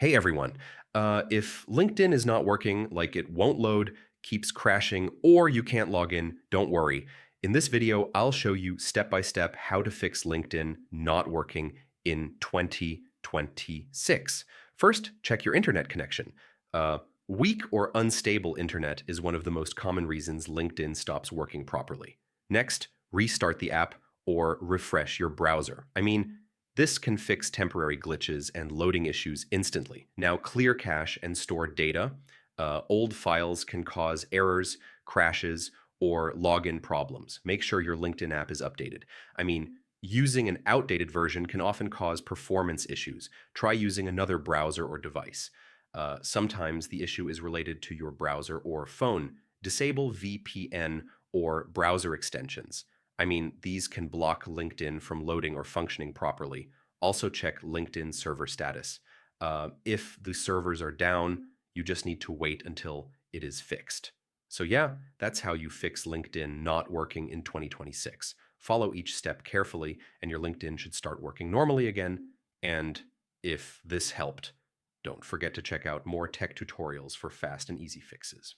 Hey everyone. If LinkedIn is not working, like it won't load, keeps crashing, or you can't log in, don't worry. In this video, I'll show you step by step how to fix LinkedIn not working in 2026. First, check your internet connection. Uh, Weak or unstable internet is one of the most common reasons LinkedIn stops working properly. Next, restart the app or refresh your browser. This can fix temporary glitches and loading issues instantly. Now, clear cache and store data. Old files can cause errors, crashes, or login problems. Make sure your LinkedIn app is updated. Using an outdated version can often cause performance issues. Try using another browser or device. Sometimes the issue is related to your browser or phone. Disable VPN or browser extensions. These can block LinkedIn from loading or functioning properly. Also, check LinkedIn server status. If the servers are down, you just need to wait until it is fixed. So, yeah, that's how you fix LinkedIn not working in 2026. Follow each step carefully, and your LinkedIn should start working normally again. And if this helped, don't forget to check out more tech tutorials for fast and easy fixes.